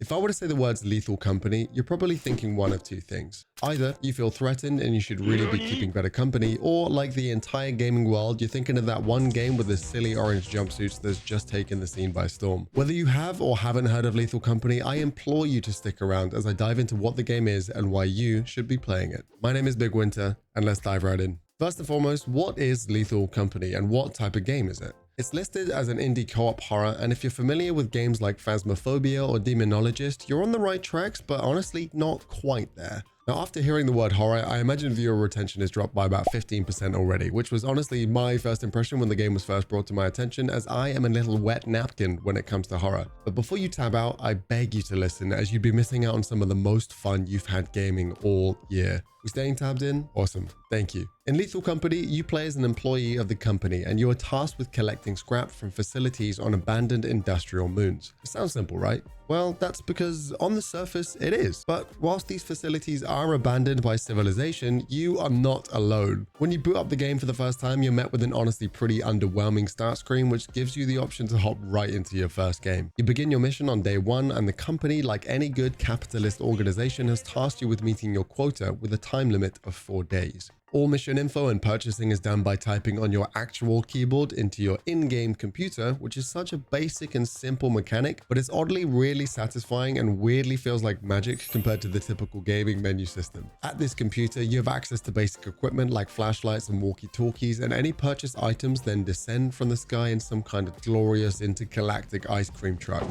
If I were to say the words lethal company, you're probably thinking one of two things. Either you feel threatened and you should really be keeping better company, or like the entire gaming world, you're thinking of that one game with the silly orange jumpsuits that's just taken the scene by storm. Whether you have or haven't heard of Lethal Company, I implore you to stick around as I dive into what the game is and why you should be playing it. My name is BigWynter, and let's dive right in. First and foremost, what is Lethal Company and what type of game is it? It's listed as an indie co-op horror, and if you're familiar with games like Phasmophobia or Demonologist, you're on the right tracks, but honestly, not quite there. Now, after hearing the word horror, I imagine viewer retention has dropped by about 15% already, which was honestly my first impression when the game was first brought to my attention, as I am a little wet napkin when it comes to horror. But before you tab out, I beg you to listen, as you'd be missing out on some of the most fun you've had gaming all year. We staying tabbed in? Awesome. Thank you. In Lethal Company, you play as an employee of the company, and you are tasked with collecting scrap from facilities on abandoned industrial moons. It sounds simple, right? Well, that's because on the surface, it is. But whilst these facilities are abandoned by civilization, you are not alone. When you boot up the game for the first time, you're met with an honestly pretty underwhelming start screen, which gives you the option to hop right into your first game. You begin your mission on day one, and the company, like any good capitalist organization, has tasked you with meeting your quota with a time limit of 4 days. All mission info and purchasing is done by typing on your actual keyboard into your in-game computer, which is such a basic and simple mechanic, but it's oddly really satisfying and weirdly feels like magic compared to the typical gaming menu system. At this computer, you have access to basic equipment like flashlights and walkie-talkies, and any purchased items then descend from the sky in some kind of glorious intergalactic ice cream truck.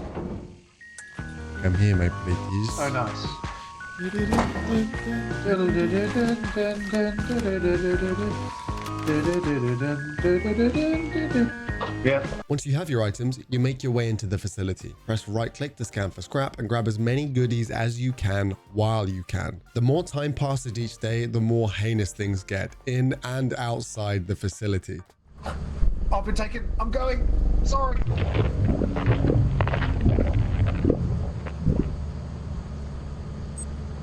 Come here, my please. Oh, nice. Yeah. Once you have your items, you make your way into the facility. Press right click to scan for scrap and grab as many goodies as you can while you can. The more time passes each day, the more heinous things get in and outside the facility. I've been taken. I'm going. Sorry.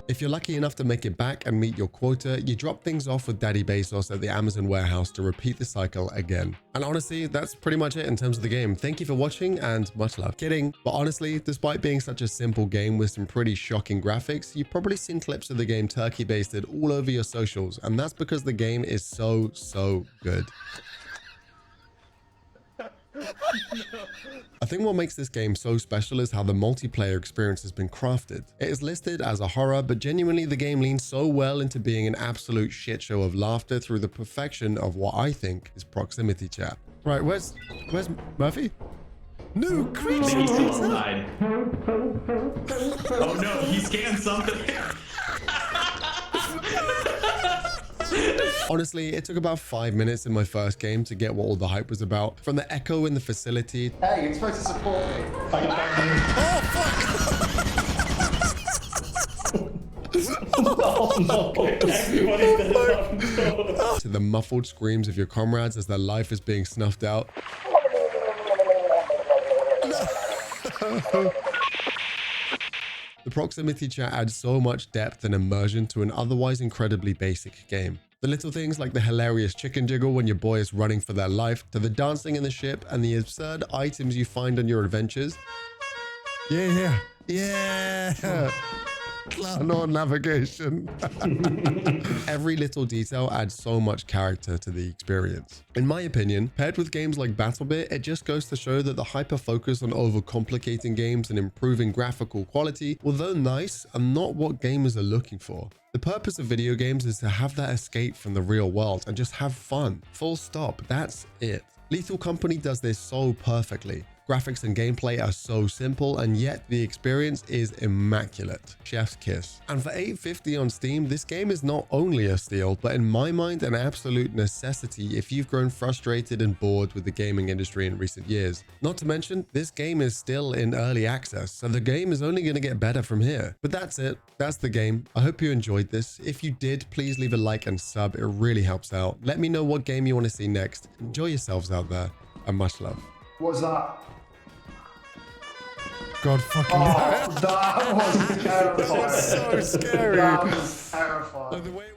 If you're lucky enough to make it back and meet your quota, you drop things off with Daddy Bezos at the Amazon warehouse to repeat the cycle again. And honestly, that's pretty much it in terms of the game. Thank you for watching and much love. Kidding. But honestly, despite being such a simple game with some pretty shocking graphics, you've probably seen clips of the game turkey basted all over your socials. And that's because the game is so good. I think what makes this game so special is how the multiplayer experience has been crafted. It is listed as a horror, but genuinely the game leans so well into being an absolute shit show of laughter through the perfection of what I think is proximity chat. Right, where's Murphy? New creature! Maybe he's inside. Oh no, he scanned something. Honestly, it took about 5 minutes in my first game to get what all the hype was about. From the echo in the facility. Hey, you're supposed to support me. Oh, fuck! To the muffled screams of your comrades as their life is being snuffed out. The proximity chat adds so much depth and immersion to an otherwise incredibly basic game. The little things like the hilarious chicken jiggle when your boy is running for their life, to the dancing in the ship and the absurd items you find on your adventures. Yeah. Clown on navigation. Every little detail adds so much character to the experience. In my opinion, paired with games like BattleBit, it just goes to show that the hyper focus on overcomplicating games and improving graphical quality, although nice, are not what gamers are looking for. The purpose of video games is to have that escape from the real world and just have fun. Full stop. That's it. Lethal Company does this so perfectly. Graphics and gameplay are so simple, and yet the experience is immaculate. Chef's kiss. And for $8.50 on Steam, this game is not only a steal, but in my mind, an absolute necessity if you've grown frustrated and bored with the gaming industry in recent years. Not to mention, this game is still in early access, so the game is only going to get better from here. But that's it. That's the game. I hope you enjoyed this. If you did, please leave a like and sub. It really helps out. Let me know what game you want to see next. Enjoy yourselves out there, and much love. What's that? God fucking Oh, that was terrifying. That was so scary. That was terrifying. The way